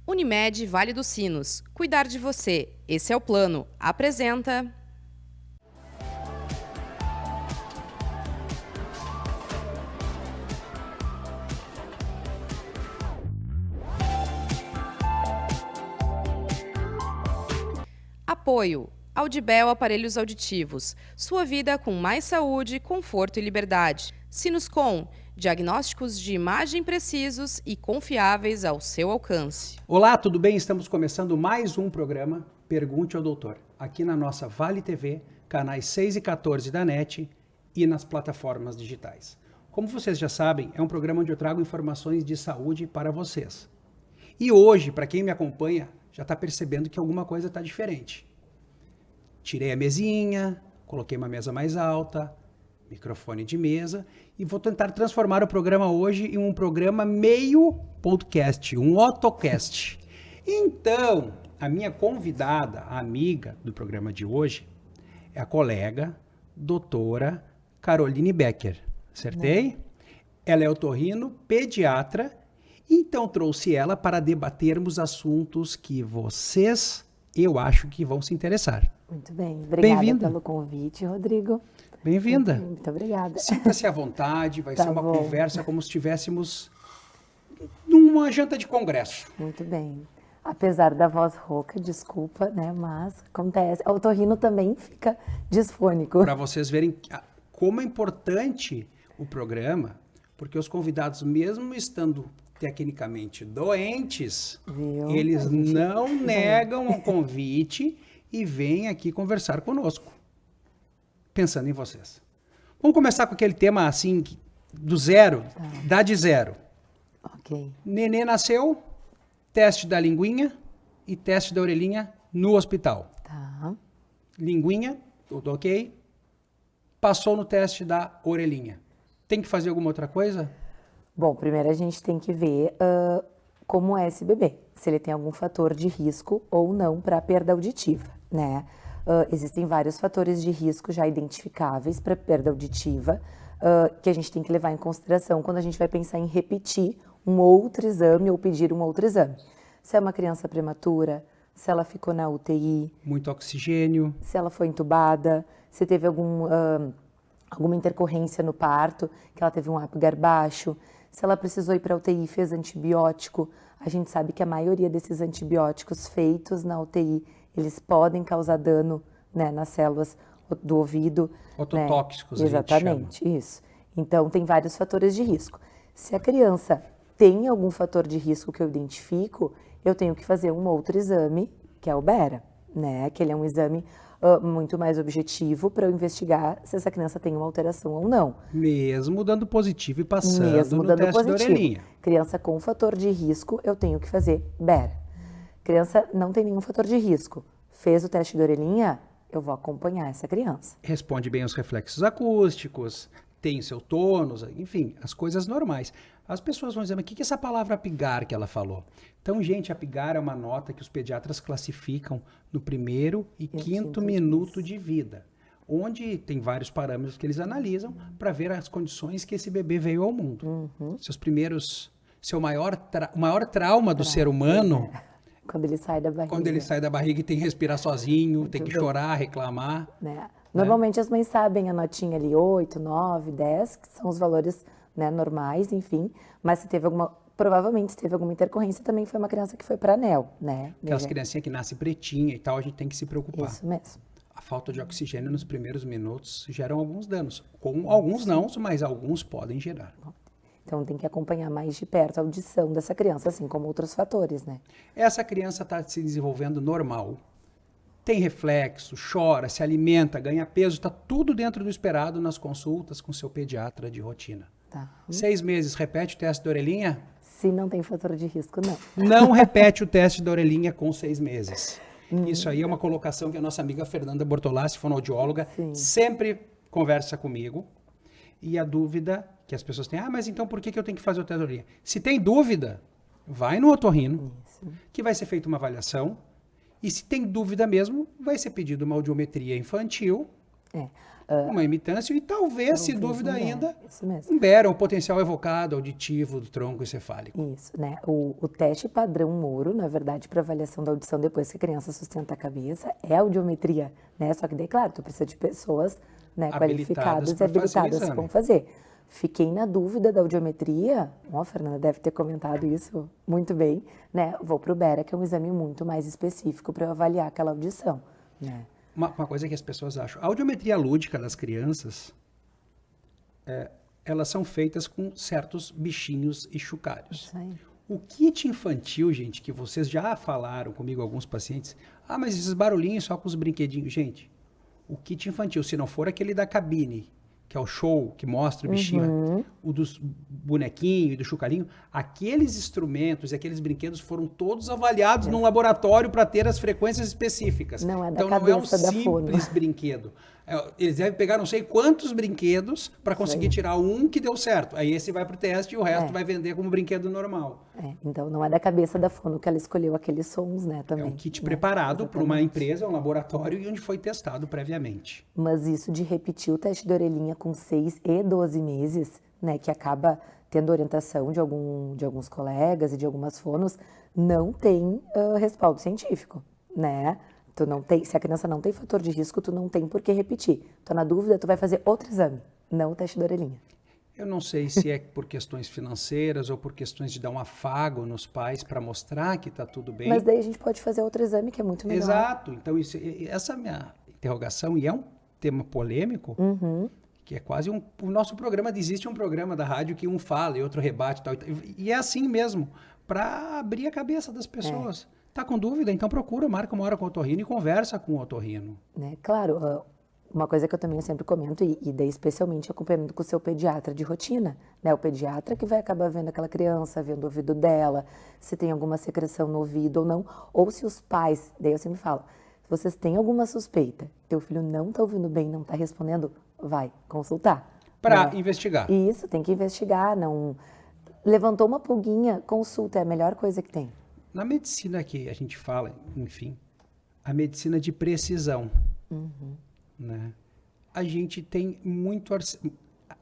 Unimed Vale dos Sinos. Cuidar de você. Esse é o plano. Apresenta... Apoio. Audibel Aparelhos Auditivos. Sua vida com mais saúde, conforto e liberdade. Sinuscom. Diagnósticos de imagem precisos e confiáveis ao seu alcance. Olá, tudo bem? Estamos começando mais um programa Pergunte ao Doutor, aqui na nossa Vale TV, canais 6 e 14 da NET e nas plataformas digitais. Como vocês já sabem, é um programa onde eu trago informações de saúde para vocês. E hoje, para quem me acompanha, já está percebendo que alguma coisa está diferente. Tirei a mesinha, coloquei uma mesa mais alta, microfone de mesa, e vou tentar transformar o programa hoje em um programa meio podcast, um autocast. Então, a minha convidada, a amiga do programa de hoje, é a colega, doutora Caroline Becker. Acertei? Ela é otorrino, pediatra, então trouxe ela para debatermos assuntos que vocês, eu acho que vão se interessar. Muito bem, obrigada pelo convite, Rodrigo. Bem-vinda. Muito obrigada. Sinta-se à vontade, vai Tá ser uma bom. conversa como se estivéssemos numa janta de congresso. Muito bem. Apesar da voz rouca, desculpa, né? Mas acontece. O otorrino também fica disfônico. Para vocês verem como é importante o programa, porque os convidados, mesmo estando tecnicamente doentes, Viu? eles A gente- não negam o convite e vêm aqui conversar conosco, pensando em vocês. Vamos começar com aquele tema assim, do zero, idade zero. Ok. Nenê nasceu, teste da linguinha e teste da orelhinha no hospital. Tá. Linguinha, tudo ok. Passou no teste da orelhinha. Tem que fazer alguma outra coisa? Bom, primeiro a gente tem que ver como é esse bebê. Se ele tem algum fator de risco ou não para perda auditiva, né? Existem vários fatores de risco já identificáveis para perda auditiva que a gente tem que levar em consideração quando a gente vai pensar em repetir um outro exame ou pedir um outro exame. Se é uma criança prematura, se ela ficou na UTI, Muito oxigênio. se ela foi entubada, se teve alguma intercorrência no parto, que ela teve um Apgar baixo, se ela precisou ir para a UTI e fez antibiótico. A gente sabe que a maioria desses antibióticos feitos na UTI, eles podem causar dano, né, nas células do ouvido. Ototóxicos, Né? a gente chama. Exatamente, isso. Então, tem vários fatores de risco. Se a criança tem algum fator de risco que eu identifico, eu tenho que fazer um outro exame, que é o BERA, né? Que ele é um exame muito mais objetivo para eu investigar se essa criança tem uma alteração ou não. Mesmo dando positivo e passando Mesmo no dando teste da positivo. orelhinha. Criança com fator de risco, eu tenho que fazer BERA. Criança não tem nenhum fator de risco. Fez o teste da orelhinha, eu vou acompanhar essa criança. Responde bem aos reflexos acústicos, tem seu tônus, enfim, as coisas normais. As pessoas vão dizer, mas o que é essa palavra apigar que ela falou? Então, gente, apigar é uma nota que os pediatras classificam no primeiro e quinto minuto de vida, onde tem vários parâmetros que eles analisam para ver as condições que esse bebê veio ao mundo. Seu maior trauma do ser humano, Quando ele sai da barriga. quando ele sai da barriga e tem que respirar sozinho, tem que bem. chorar, reclamar. Né? Normalmente as mães sabem a notinha ali, 8, 9, 10, que são os valores, né, normais, enfim. Mas se teve provavelmente se teve alguma intercorrência, também foi uma criança que foi para anel, né? Aquelas criancinhas que nascem pretinha e tal, a gente tem que se preocupar. Isso mesmo. A falta de oxigênio nos primeiros minutos geram alguns danos. Com alguns não, mas alguns podem gerar. Então tem que acompanhar mais de perto a audição dessa criança, assim como outros fatores, né? Essa criança está se desenvolvendo normal. Tem reflexo, chora, se alimenta, ganha peso, está tudo dentro do esperado nas consultas com seu pediatra de rotina. Tá. 6 meses, repete o teste da orelhinha? Se não tem fator de risco, não. Não repete o teste da orelhinha com 6 meses. Isso aí é uma colocação que a nossa amiga Fernanda Bortolassi, fonoaudióloga, Sim. sempre conversa comigo. E a dúvida que as pessoas têm, mas então por que eu tenho que fazer o teste da orelhinha? Se tem dúvida, vai no otorrino, que vai ser feita uma avaliação. E se tem dúvida mesmo, vai ser pedido uma audiometria infantil. Uma imitância e talvez, se Talvez dúvida um BER, ainda, isso mesmo. um BER, um potencial evocado auditivo do tronco encefálico. Isso, né? O teste padrão Moro, na verdade, para avaliação da audição depois que a criança sustenta a cabeça, é a audiometria, né? Só que daí, claro, tu precisa de pessoas, né, qualificadas e pra fazer o habilitadas exame. que vão fazer. Fiquei na dúvida da audiometria, a Fernanda deve ter comentado isso muito bem, né? Vou pro BERA, que é um exame muito mais específico para eu avaliar aquela audição, né? Uma coisa que as pessoas acham. A audiometria lúdica das crianças, elas são feitas com certos bichinhos e chocalhos. Isso aí. O kit infantil, gente, que vocês já falaram comigo, alguns pacientes, mas esses barulhinhos só com os brinquedinhos. Gente, o kit infantil, se não for aquele da cabine, que é o show, que mostra o bichinho, o dos bonequinhos e do chocalhinho, aqueles instrumentos e aqueles brinquedos foram todos avaliados num laboratório para ter as frequências específicas. Não é da então não é um cabeça da fono. simples brinquedo. Eles devem pegar não sei quantos brinquedos para conseguir tirar um que deu certo. Aí esse vai para o teste e o resto vai vender como brinquedo normal. Então não é da cabeça da fono que ela escolheu aqueles sons, né, É também. um kit né? preparado por uma Exatamente. empresa, um laboratório, e onde foi testado previamente. Mas isso de repetir o teste de orelhinha com 6 e 12 meses, né, que acaba tendo orientação de alguns colegas e de algumas fonos, não tem respaldo científico, né? Tu não tem, se a criança não tem fator de risco, tu não tem por que repetir. Tu na dúvida, tu vai fazer outro exame, não o teste da orelhinha. Eu não sei se é por questões financeiras ou por questões de dar um afago nos pais para mostrar que está tudo bem. Mas daí a gente pode fazer outro exame que é muito melhor. Exato. Então, essa minha interrogação, e é um tema polêmico, que é quase o nosso programa, existe um programa da rádio que um fala e outro rebate. Tal, e é assim mesmo, para abrir a cabeça das pessoas. Tá com dúvida? Então procura, marca uma hora com o otorrino e conversa com o otorrino. Né? Claro, uma coisa que eu também sempre comento, e daí especialmente acompanhamento com o seu pediatra de rotina, né? O pediatra que vai acabar vendo aquela criança, vendo o ouvido dela, se tem alguma secreção no ouvido ou não, ou se os pais, daí eu sempre falo, se vocês têm alguma suspeita, teu filho não tá ouvindo bem, não tá respondendo, vai consultar. Para né? investigar. Isso, tem que investigar, não... Levantou uma pulguinha, consulta, é a melhor coisa que tem. Na medicina que a gente fala, enfim, a medicina de precisão, né? A gente tem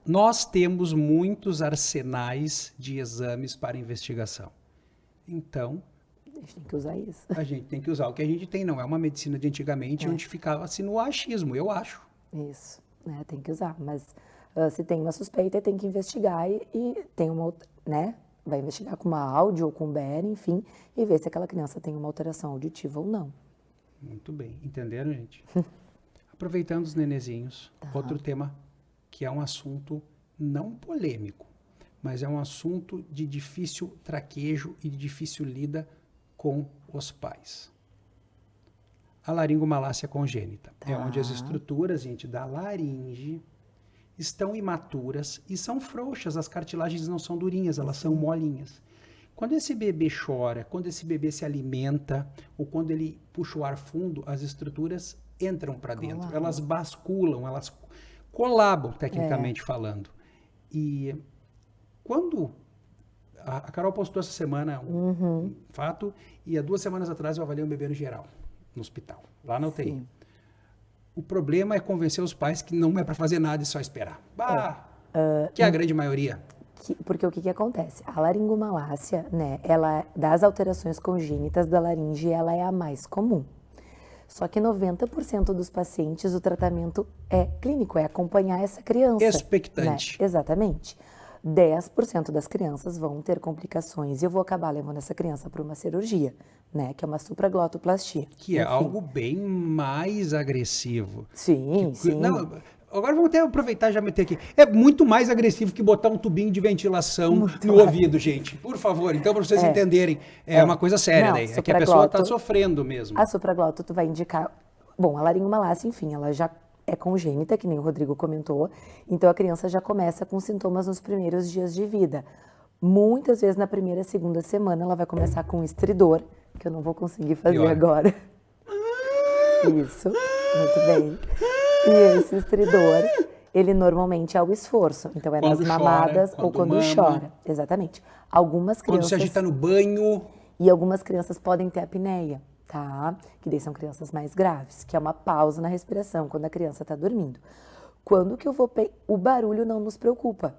nós temos muitos arsenais de exames para investigação. Então, A gente tem que usar isso. a gente tem que usar o que a gente tem, não é uma medicina de antigamente onde ficava assim no achismo, eu acho. Isso, né? Tem que usar, mas se tem uma suspeita, tem que investigar e tem uma outra, né? Vai investigar com uma áudio ou com BER, enfim, e ver se aquela criança tem uma alteração auditiva ou não. Muito bem, entenderam, gente? Aproveitando os nenezinhos, outro tema que é um assunto não polêmico, mas é um assunto de difícil traquejo e de difícil lida com os pais. A laringomalácia congênita é onde as estruturas, gente, da laringe estão imaturas e são frouxas, as cartilagens não são durinhas, elas são molinhas. Quando esse bebê chora, quando esse bebê se alimenta, ou quando ele puxa o ar fundo, as estruturas entram para dentro, elas basculam, elas colabam, tecnicamente falando. E quando a Carol postou essa semana um fato, e há 2 semanas atrás eu avaliei um bebê no geral, no hospital, lá na UTI. O problema é convencer os pais que não é para fazer nada e só esperar. Que é a grande maioria. Porque o que acontece? A laringomalácia, né, ela, das alterações congênitas da laringe, ela é a mais comum. Só que 90% dos pacientes, o tratamento é clínico, é acompanhar essa criança. Expectante. Né? Exatamente. 10% das crianças vão ter complicações e eu vou acabar levando essa criança para uma cirurgia, né, que é uma supraglotoplastia. Que é Enfim. algo bem mais agressivo. Sim, sim. Não, agora vamos até aproveitar e já meter aqui. É muito mais agressivo que botar um tubinho de ventilação no ouvido, gente. Por favor, então, para vocês entenderem, é uma coisa séria Não, daí. É que a pessoa está supragloto- sofrendo mesmo. A supragloto tu vai indicar... Bom, a laringomalácia, enfim, ela já é congênita, que nem o Rodrigo comentou, então a criança já começa com sintomas nos primeiros dias de vida. Muitas vezes na primeira, segunda semana ela vai começar com estridor, que eu não vou conseguir fazer Pior. agora. Isso, muito bem. E esse estridor, ele normalmente é o esforço, então é Quando nas chora, mamadas ou quando quando mama. chora. Exatamente. Algumas Quando crianças... se agita no banho. E algumas crianças podem ter apneia, tá? Que daí são crianças mais graves, que é uma pausa na respiração quando a criança está dormindo. Quando que eu vou... O barulho não nos preocupa.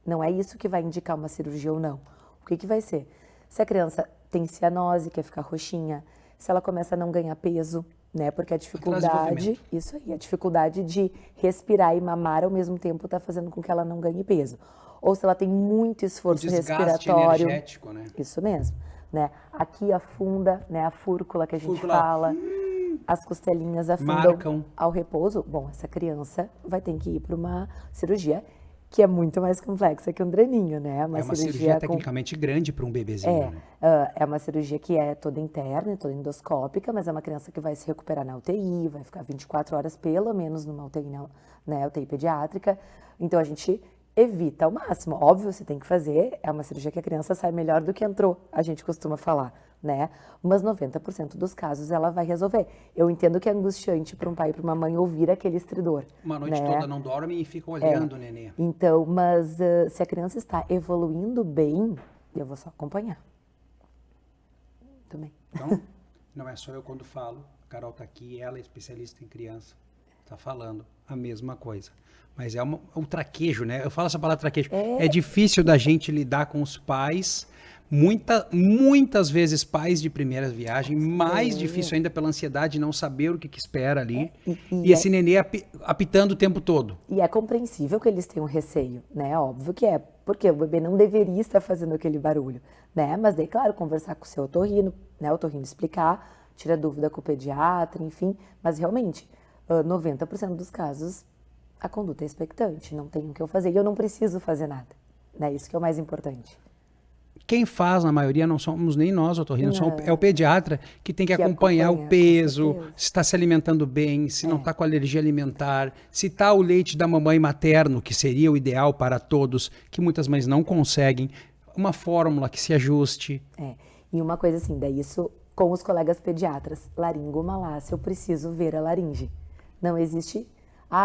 Não é isso que vai indicar uma cirurgia ou não. O que vai ser? Se a criança tem cianose, quer ficar roxinha, se ela começa a não ganhar peso, né? Porque a dificuldade, isso aí, a dificuldade de respirar e mamar ao mesmo tempo está fazendo com que ela não ganhe peso. Ou se ela tem muito esforço respiratório. Energético, né? Isso mesmo, né? Aqui afunda, né? A fúrcula que a gente fala, as costelinhas afundam ao repouso. Bom, essa criança vai ter que ir para uma cirurgia que é muito mais complexa que um dreninho, né? É uma cirurgia tecnicamente grande para um bebezinho, né? É uma cirurgia que é toda interna, toda endoscópica, mas é uma criança que vai se recuperar na UTI, vai ficar 24 horas pelo menos numa UTI, né, UTI pediátrica. Então a gente evita ao máximo. Óbvio, você tem que fazer, é uma cirurgia que a criança sai melhor do que entrou, a gente costuma falar, né? Mas 90% dos casos ela vai resolver. Eu entendo que é angustiante para um pai e para uma mãe ouvir aquele estridor. Uma noite toda não dorme e fica olhando o nenê. Então, mas se a criança está evoluindo bem, eu vou só acompanhar. Também. Então, não é só eu quando falo, a Carol está aqui, ela é especialista em criança, está falando a mesma coisa. Mas é um traquejo, né? Eu falo essa palavra traquejo. É difícil da gente lidar com os pais, muitas vezes pais de primeira viagem, mais difícil ainda pela ansiedade de não saber o que espera ali. E esse nenê apitando o tempo todo. E é compreensível que eles tenham receio, né? Óbvio que é, porque o bebê não deveria estar fazendo aquele barulho, né? Mas daí, claro, conversar com o seu otorrino, né? O otorrino explicar, tira dúvida com o pediatra, enfim. Mas realmente, 90% dos casos, a conduta é expectante, não tem o que eu fazer. E eu não preciso fazer nada, né? Isso que é o mais importante. Quem faz, na maioria, não somos nem nós, otorrinos, é o pediatra que tem que acompanhar o peso, se está se alimentando bem, se não está com alergia alimentar, se está o leite da mamãe materno, que seria o ideal para todos, que muitas mães não conseguem, uma fórmula que se ajuste. E uma coisa assim, daí isso com os colegas pediatras, laringomalácia, eu preciso ver a laringe. Não existe...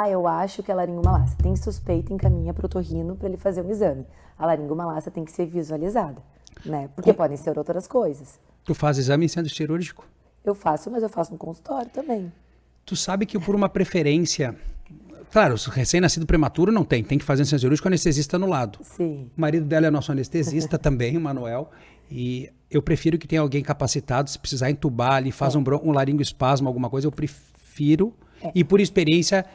eu acho que é laringomalácia. Tem suspeita, encaminha para o otorrino para ele fazer um exame. A laringomalácia tem que ser visualizada, né? Porque podem ser outras coisas. Tu faz exame em centro cirúrgico? Eu faço, mas eu faço no consultório também. Tu sabe que por uma preferência... Claro, recém-nascido prematuro não tem que fazer em centro cirúrgico com anestesista no lado. Sim. O marido dela é nosso anestesista também, o Manuel, e eu prefiro que tenha alguém capacitado, se precisar entubar ali, faz um laringoespasmo, alguma coisa, eu prefiro. E por experiência...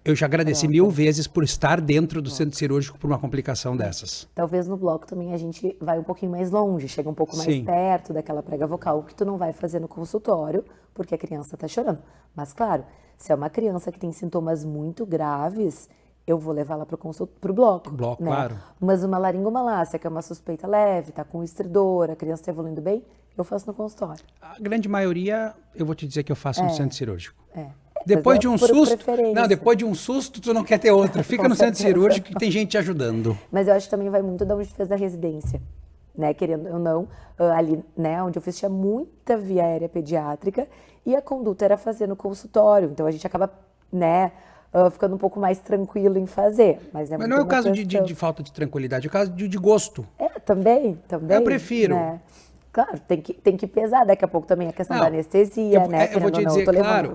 Eu já agradeci 1000 vezes por estar dentro do centro cirúrgico por uma complicação dessas. Talvez no bloco também a gente vai um pouquinho mais longe, chega um pouco mais perto daquela prega vocal, que tu não vai fazer no consultório, porque a criança tá chorando. Mas claro, se é uma criança que tem sintomas muito graves, eu vou levar lá pro bloco. Bloco, né? Claro. Mas uma laringomalácia, que é uma suspeita leve, tá com estridor, a criança tá evoluindo bem, eu faço no consultório. A grande maioria, eu vou te dizer que eu faço no centro cirúrgico. Depois de um susto, tu não quer ter outro. Fica no centro cirúrgico que tem gente te ajudando. Mas eu acho que também vai muito da onde tu fez a residência, né? Querendo ou não, ali, né, onde eu fiz tinha muita via aérea pediátrica e a conduta era fazer no consultório. Então a gente acaba, né, ficando um pouco mais tranquilo em fazer. Mas não é o caso de falta de tranquilidade, é o caso de gosto. Também. Eu prefiro. Né? Claro, tem que pesar daqui a pouco também a questão da anestesia, né? Eu vou te dizer, claro,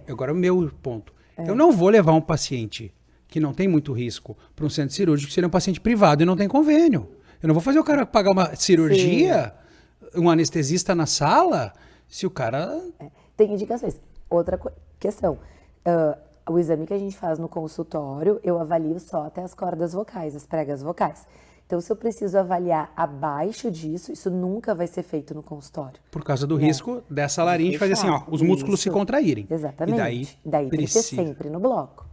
agora o meu ponto. Eu não vou levar um paciente que não tem muito risco para um centro cirúrgico se ele é um paciente privado e não tem convênio. Eu não vou fazer o cara pagar uma cirurgia, um anestesista na sala, se o cara... Tem indicações. Outra questão, o exame que a gente faz no consultório, eu avalio só até as cordas vocais, as pregas vocais. Então, se eu preciso avaliar abaixo disso, isso nunca vai ser feito no consultório. Por causa do risco dessa laringe fazer assim, os músculos se contraírem. Exatamente. E daí tem que ser sempre no bloco.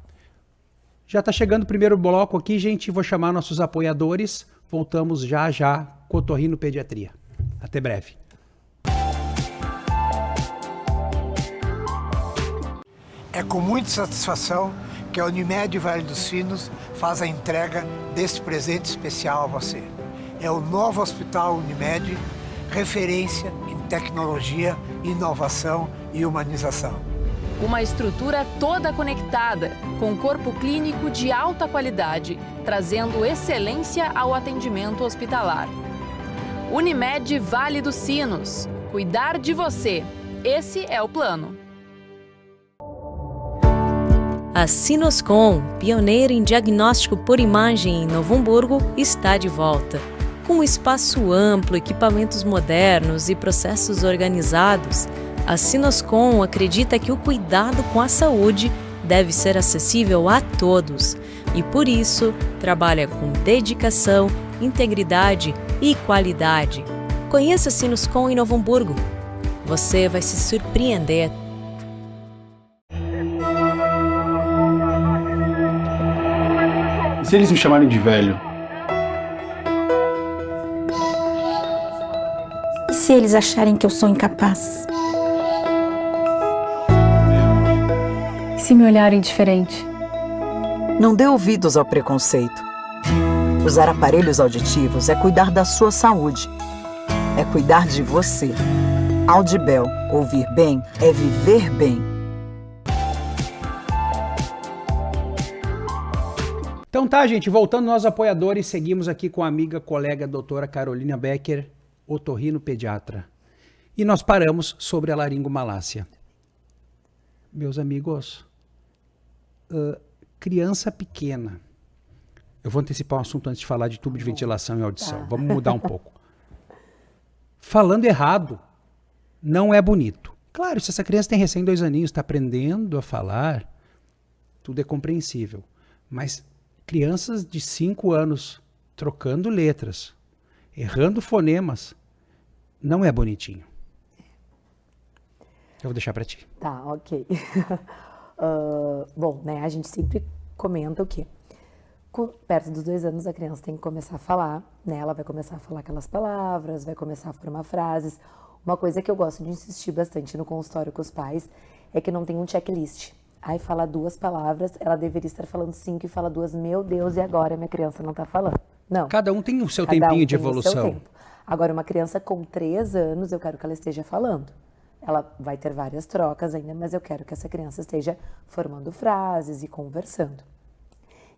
Já está chegando o primeiro bloco aqui, gente. Vou chamar nossos apoiadores. Voltamos já com o Otorrino Pediatria. Até breve. É com muita satisfação que a Unimed Vale dos Sinos faz a entrega desse presente especial a você. É o novo Hospital Unimed, referência em tecnologia, inovação e humanização. Uma estrutura toda conectada, com corpo clínico de alta qualidade, trazendo excelência ao atendimento hospitalar. Unimed Vale dos Sinos. Cuidar de você. Esse é o plano. A Sinoscom, pioneira em diagnóstico por imagem em Novo Hamburgo, está de volta. Com um espaço amplo, equipamentos modernos e processos organizados, a Sinoscom acredita que o cuidado com a saúde deve ser acessível a todos e, por isso, trabalha com dedicação, integridade e qualidade. Conheça a Sinoscom em Novo Hamburgo. Você vai se surpreender. E se eles me chamarem de velho? E se eles acharem que eu sou incapaz? E se me olharem diferente? Não dê ouvidos ao preconceito. Usar aparelhos auditivos é cuidar da sua saúde. É cuidar de você. Audibel, ouvir bem é viver bem. Então tá, gente, voltando aos apoiadores, seguimos aqui com a amiga, colega, doutora Carolina Becker, otorrino-pediatra. E nós paramos sobre a laringomalácia. Meus amigos, criança pequena. Eu vou antecipar um assunto antes de falar de tubo de ventilação e audição. Vamos mudar um pouco. Falando errado não é bonito. Claro, se essa criança tem recém 2 aninhos, está aprendendo a falar, tudo é compreensível. Mas crianças de 5 anos trocando letras, errando fonemas, não é bonitinho. Eu vou deixar para ti. Tá, ok. Bom, né, a gente sempre comenta o quê? Perto dos 2 anos a criança tem que começar a falar, né? Ela vai começar a falar aquelas palavras, vai começar a formar frases. Uma coisa que eu gosto de insistir bastante no consultório com os pais é que não tem um checklist. Aí fala 2 palavras, ela deveria estar falando 5 e fala 2, meu Deus, e agora minha criança não está falando? Não. Cada um tem o seu tempinho de evolução. O seu tempo. Agora, uma criança com 3 anos, eu quero que ela esteja falando. Ela vai ter várias trocas ainda, mas eu quero que essa criança esteja formando frases e conversando.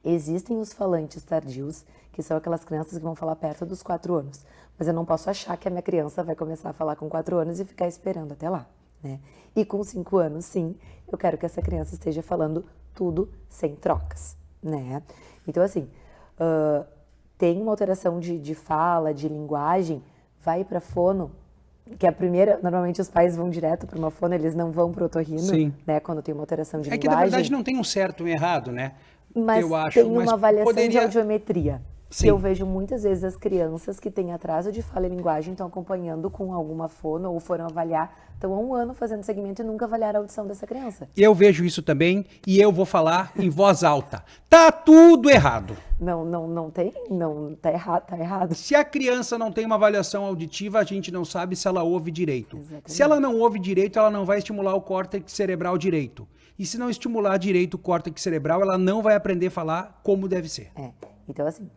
Existem os falantes tardios, que são aquelas crianças que vão falar perto dos 4 anos. Mas eu não posso achar que a minha criança vai começar a falar com 4 anos e ficar esperando até lá, né? E com 5 anos, sim, eu quero que essa criança esteja falando tudo sem trocas, né? Então, assim, tem uma alteração de fala, de linguagem, vai para fono, que a primeira, normalmente os pais vão direto para uma fono, eles não vão para o otorrino, sim, né? Quando tem uma alteração de linguagem. É que, na verdade, não tem um certo e um errado, né? Mas eu acho, tem uma avaliação de audiometria. Sim. Que eu vejo muitas vezes as crianças que têm atraso de fala e linguagem estão acompanhando com alguma fono ou foram avaliar, estão há 1 ano fazendo segmento e nunca avaliaram a audição dessa criança. Eu vejo isso também e eu vou falar em voz alta. Tá tudo errado. Não tem, tá errado. Se a criança não tem uma avaliação auditiva, a gente não sabe se ela ouve direito. Exatamente. Se ela não ouve direito, ela não vai estimular o córtex cerebral direito. E se não estimular direito o córtex cerebral, ela não vai aprender a falar como deve ser. Então assim,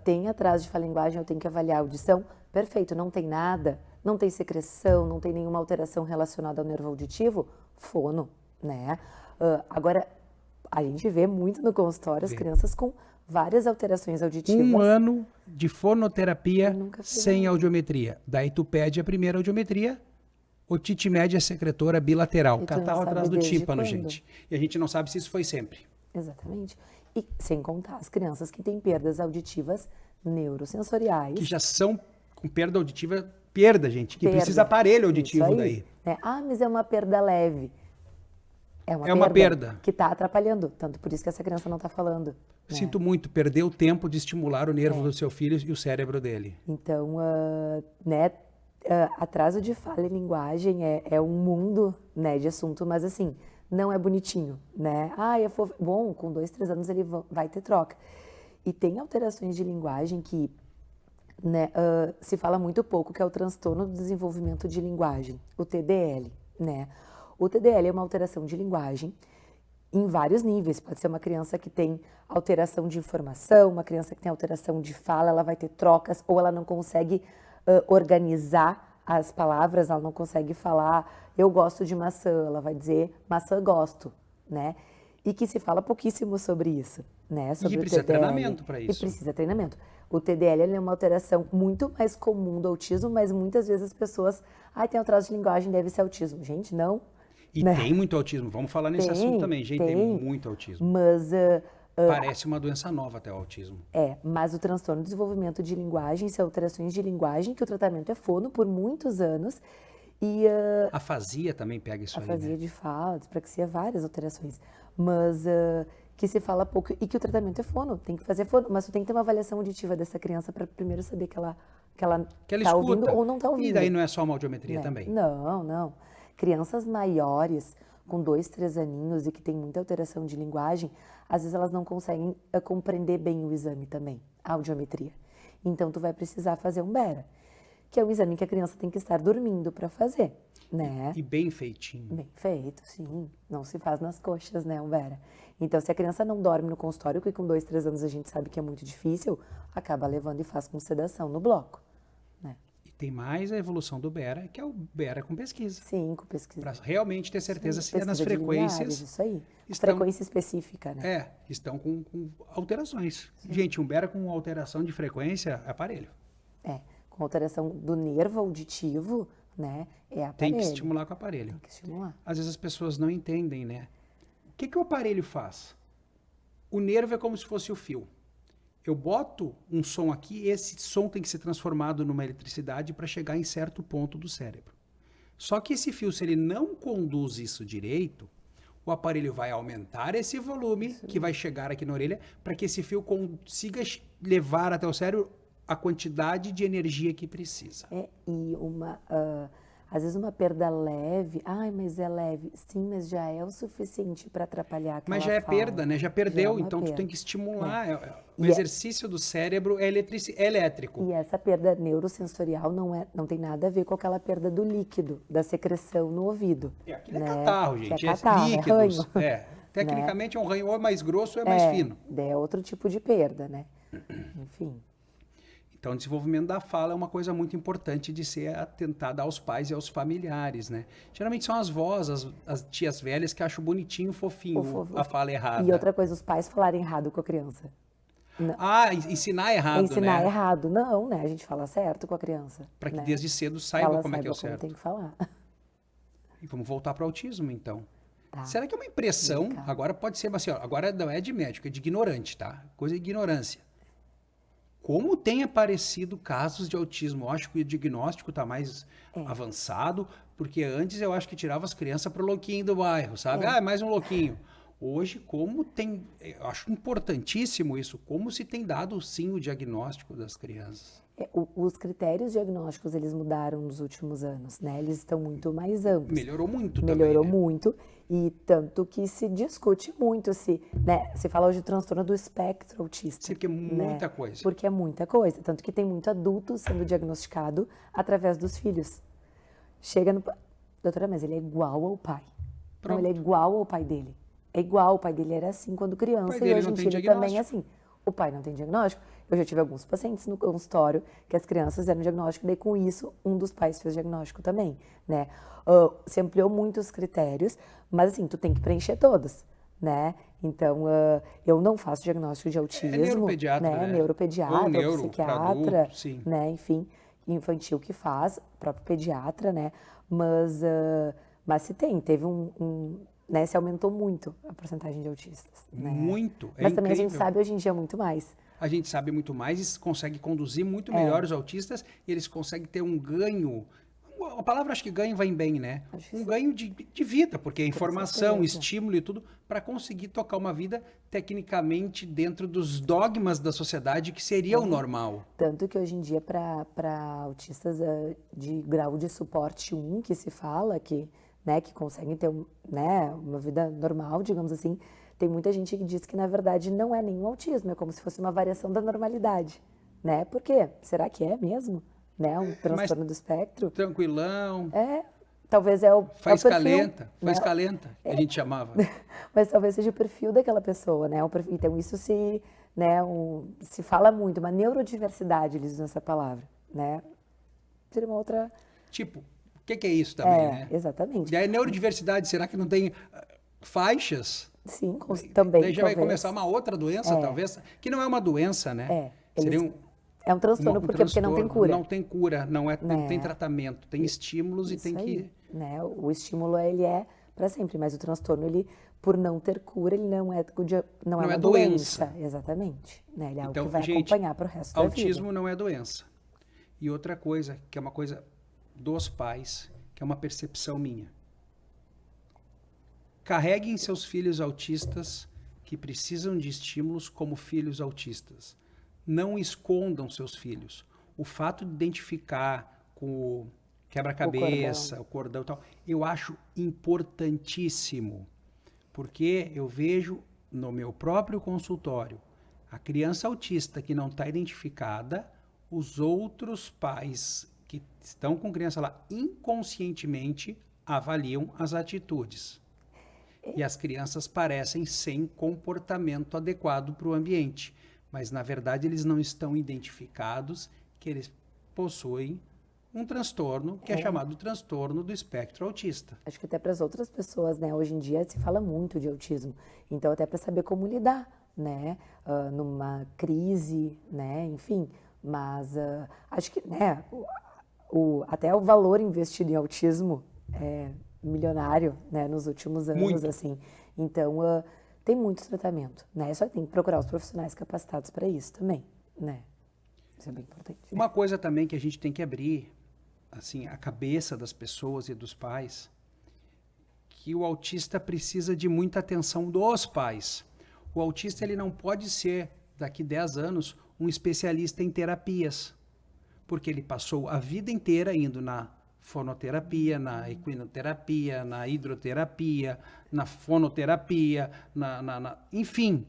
tem atraso de fala e linguagem, eu tenho que avaliar a audição, perfeito, não tem nada, não tem secreção, não tem nenhuma alteração relacionada ao nervo auditivo, fono, né? Agora, a gente vê muito no consultório as crianças com várias alterações auditivas. 1 ano de fonoterapia sem audiometria. Daí tu pede a primeira audiometria, otite média secretora bilateral, catarro atrás do tímpano, gente. E a gente não sabe se isso foi sempre. Exatamente. E sem contar as crianças que têm perdas auditivas neurosensoriais. Que já são com perda auditiva, gente, que precisa aparelho auditivo daí. Né? Mas é uma perda leve. É uma perda que está atrapalhando, tanto por isso que essa criança não está falando. Sinto muito, perdeu o tempo de estimular o nervo do seu filho e o cérebro dele. Então, atraso de fala e linguagem é um mundo, né, de assunto, mas assim, não é bonitinho, né? É fofo. Bom, com 2, 3 anos ele vai ter troca. E tem alterações de linguagem que, né, se fala muito pouco, que é o transtorno do desenvolvimento de linguagem, o TDL, né? O TDL é uma alteração de linguagem em vários níveis. Pode ser uma criança que tem alteração de informação, uma criança que tem alteração de fala, ela vai ter trocas, ou ela não consegue organizar as palavras, ela não consegue falar, eu gosto de maçã, ela vai dizer maçã gosto, né? E que se fala pouquíssimo sobre isso, né? Sobre e precisa treinamento para isso. E precisa treinamento. O TDL é uma alteração muito mais comum do autismo, mas muitas vezes as pessoas, tem atraso de linguagem, deve ser autismo. Gente, não. E né? tem muito autismo. Vamos falar nesse assunto também. Gente, tem muito autismo. Mas Parece uma doença nova até o autismo. mas o transtorno de desenvolvimento de linguagem, são alterações de linguagem, que o tratamento é fono por muitos anos. E Afasia também pega isso aí, afasia né? de fala, dispraxia, várias alterações. Mas que se fala pouco e que o tratamento é fono, tem que fazer fono. Mas tu tem que ter uma avaliação auditiva dessa criança para primeiro saber que ela tá ouvindo escuta. ou não tá ouvindo. E daí não é só uma audiometria Né? também. Não. Crianças maiores, com 2, 3 aninhos e que tem muita alteração de linguagem, às vezes elas não conseguem compreender bem o exame também, a audiometria. Então, tu vai precisar fazer um BERA, que é um exame que a criança tem que estar dormindo para fazer, né? E bem feitinho. Bem feito, sim. Não se faz nas coxas, né, um BERA. Então, se a criança não dorme no consultório, que com 2, 3 anos a gente sabe que é muito difícil, acaba levando e faz com sedação no bloco, né? E tem mais a evolução do BERA, que é o BERA com pesquisa. Sim, com pesquisa. Para realmente ter certeza se é nas Pesquisa de frequências. limiares, isso aí. estão- Frequência específica, né? Estão com alterações. Gente, um BERA com alteração de frequência é aparelho. Com alteração do nervo auditivo, né? É aparelho. Tem que estimular com o aparelho. Tem que estimular. Às vezes as pessoas não entendem, né? O que o aparelho faz? O nervo é como se fosse o fio. Eu boto um som aqui, esse som tem que ser transformado numa eletricidade para chegar em certo ponto do cérebro. Só que esse fio, se ele não conduz isso direito, o aparelho vai aumentar esse volume que vai chegar aqui na orelha para que esse fio consiga levar até o cérebro a quantidade de energia que precisa. E às vezes uma perda leve, mas é leve. Sim, mas já é o suficiente para atrapalhar aquela Mas já é fala. perda, né? Já perdeu, uma então tu perda. tem que estimular. O E exercício do cérebro é elétrico. E essa perda neurosensorial não tem nada a ver com aquela perda do líquido, da secreção no ouvido. Aquilo é né? catarro, Que gente. É catarro, líquidos. é ranho. Tecnicamente é um ranho ou é mais grosso ou é mais fino. É outro tipo de perda, né? Enfim. Então, o desenvolvimento da fala é uma coisa muito importante de ser atentada aos pais e aos familiares, né? Geralmente são as vós, as tias velhas que acham bonitinho, fofinho a fala errada. E outra coisa, os pais falarem errado com a criança. Ensinar errado, Ensinar né? errado. Não, né? A gente fala certo com a criança. Para que né? desde cedo saiba Ela como é que é o saiba como certo. tem que falar. E vamos voltar para o autismo, então. Tá. Será que é uma impressão? Agora pode ser assim, ó, agora não é de médico, é de ignorante, tá? Coisa de ignorância. Como tem aparecido casos de autismo? Eu acho que o diagnóstico está mais avançado, porque antes eu acho que tirava as crianças para o louquinho do bairro, sabe? É mais um louquinho. Hoje, eu acho importantíssimo isso, como se tem dado sim o diagnóstico das crianças. Os critérios diagnósticos, eles mudaram nos últimos anos, né? Eles estão muito mais amplos. Melhorou muito Melhorou também, né? muito, e tanto que se discute muito, se fala hoje de transtorno do espectro autista. Sim, porque é muita coisa. Porque é muita coisa, tanto que tem muito adulto sendo diagnosticado através dos filhos. Chega no... Doutora, mas ele é igual ao pai. Pronto. Não, ele é igual ao pai dele. É igual, o pai dele era assim quando criança, e hoje em dia ele também é assim. O pai não tem diagnóstico. Eu já tive alguns pacientes no consultório que as crianças fizeram diagnóstico, daí com isso um dos pais fez diagnóstico também, né? Se ampliou muito os critérios, mas assim, tu tem que preencher todos, né? Então, eu não faço diagnóstico de autismo, neuropediatra, né? Neuropediatra, ou neuro, psiquiatra, adulto, sim. né? Enfim, infantil que faz, próprio pediatra, né? Mas se teve né, se aumentou muito a porcentagem de autistas. Né? Muito, Mas também incrível. a gente sabe hoje em dia muito mais. A gente sabe muito mais e consegue conduzir muito melhor os autistas e eles conseguem ter um ganho. A palavra acho que ganho vai bem, né? Um ganho de vida, porque é informação, estímulo e tudo, para conseguir tocar uma vida tecnicamente dentro dos dogmas da sociedade que seria o normal. Tanto que hoje em dia, para autistas de grau de suporte 1, que se fala, que conseguem ter uma vida normal, digamos assim, tem muita gente que diz que, na verdade, não é nenhum autismo, é como se fosse uma variação da normalidade, né? Por quê? Será que é mesmo? Né? Um transtorno do espectro? Tranquilão. Talvez é o Faz perfil, calenta, né? a gente chamava. Mas talvez seja o perfil daquela pessoa, né? Então, isso se fala muito, uma neurodiversidade, eles usam essa palavra, né? Seria uma outra... Tipo, o que é isso também, né? Exatamente. E aí, neurodiversidade, será que não tem faixas? Sim, também. Daí já vai começar uma outra doença, talvez, que não é uma doença, né? Seria é um transtorno, porque não tem cura. Não tem cura, não tem tratamento, tem estímulos e tem que... Né? O estímulo, ele é para sempre. Mas o transtorno, ele, por não ter cura, ele não é uma doença. Exatamente. Né? Ele é Então, algo que vai gente, acompanhar para o resto da vida. autismo não é doença. E outra coisa, que é uma coisa dos pais, que é uma percepção minha. Carreguem seus filhos autistas que precisam de estímulos como filhos autistas. Não escondam seus filhos. O fato de identificar com o quebra-cabeça, o cordão e tal, eu acho importantíssimo. Porque eu vejo no meu próprio consultório a criança autista que não está identificada, os outros pais que estão com criança lá inconscientemente avaliam as atitudes. E as crianças parecem sem comportamento adequado para o ambiente. Mas, na verdade, eles não estão identificados que eles possuem um transtorno que é chamado transtorno do espectro autista. Acho que até para as outras pessoas, né? Hoje em dia se fala muito de autismo. Então, até para saber como lidar, né? Numa crise, né? Enfim, mas acho que, né? Até o valor investido em autismo é milionário, né? Nos últimos anos, muito. Assim. Então, tem muito tratamento, né? Só tem que procurar os profissionais capacitados para isso também, né? Isso é bem importante. Uma coisa também que a gente tem que abrir, assim, a cabeça das pessoas e dos pais, que o autista precisa de muita atenção dos pais. O autista, ele não pode ser, daqui 10 anos, um especialista em terapias, porque ele passou a vida inteira indo na fonoterapia, na equinoterapia, na hidroterapia, na fonoterapia, enfim.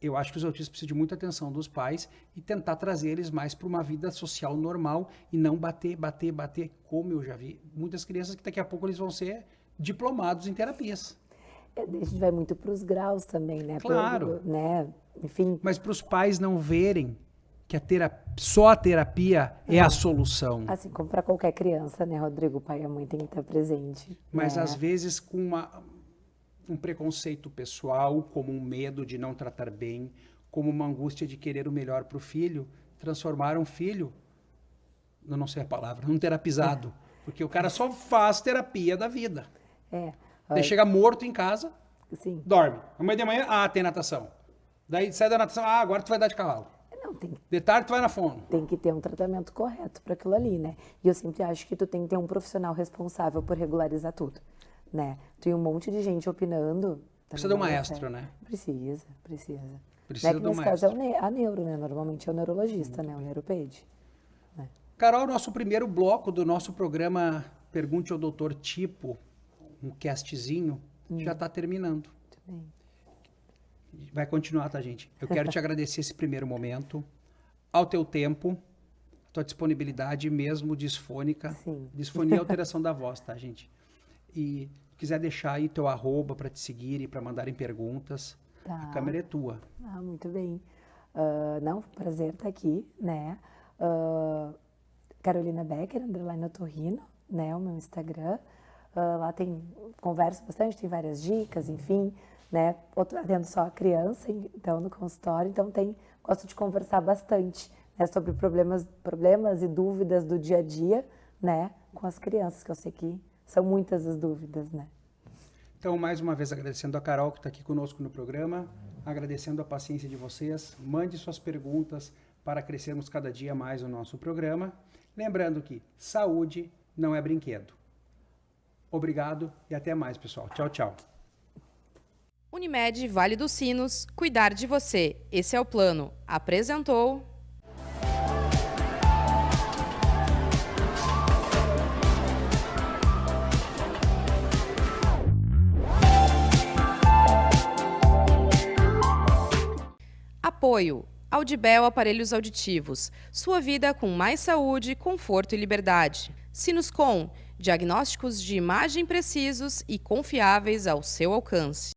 Eu acho que os autistas precisam de muita atenção dos pais e tentar trazer eles mais para uma vida social normal e não bater, como eu já vi. Muitas crianças que daqui a pouco eles vão ser diplomados em terapias. A gente vai muito para os graus também, né? Claro. Né? Enfim. Mas para os pais não verem que só a terapia é a solução. Assim como para qualquer criança, né, Rodrigo? O pai e a mãe têm que estar presente. Mas né? às vezes com um preconceito pessoal, como um medo de não tratar bem, como uma angústia de querer o melhor para o filho, transformar um filho, eu não sei a palavra, num terapizado. Porque o cara só faz terapia da vida. Daí chega morto em casa, Sim. dorme. Amanhã de manhã, tem natação. Daí sai da natação, agora tu vai dar de cavalo. De tarde tu vai na fono. Tem que ter um tratamento correto para aquilo ali, né? E eu sempre acho que tu tem que ter um profissional responsável por regularizar tudo, né? Tem um monte de gente opinando. Precisa de um maestro, né? Precisa. Precisa né? de um nesse maestro. caso é a neuro, né? Normalmente é o neurologista, né? O neuropede. Né? Carol, nosso primeiro bloco do nosso programa Pergunte ao Doutor Tipo, um castzinho, já está terminando. Também. Vai continuar, tá, gente? Eu quero te agradecer esse primeiro momento, ao teu tempo, tua disponibilidade mesmo disfônica. Sim. Disfonia é alteração da voz, tá, gente? E se quiser deixar aí teu arroba para te seguir e para mandarem perguntas, Tá. a câmera é tua. Muito bem. Não, prazer estar aqui, né? Carolina Becker, _ Otorrino, né? O meu Instagram. Lá converso bastante, tem várias dicas, enfim, né? Atendo só a criança, então, no consultório, então gosto de conversar bastante, né, sobre problemas e dúvidas do dia a dia, né, com as crianças, que eu sei que são muitas as dúvidas, né. Então, mais uma vez, agradecendo a Carol, que está aqui conosco no programa, agradecendo a paciência de vocês, mande suas perguntas para crescermos cada dia mais o nosso programa, lembrando que saúde não é brinquedo. Obrigado e até mais, pessoal. Tchau, tchau. Unimed Vale dos Sinos, cuidar de você. Esse é o plano. Apresentou... Apoio. Audibel Aparelhos Auditivos. Sua vida com mais saúde, conforto e liberdade. Sinuscom. Diagnósticos de imagem precisos e confiáveis ao seu alcance.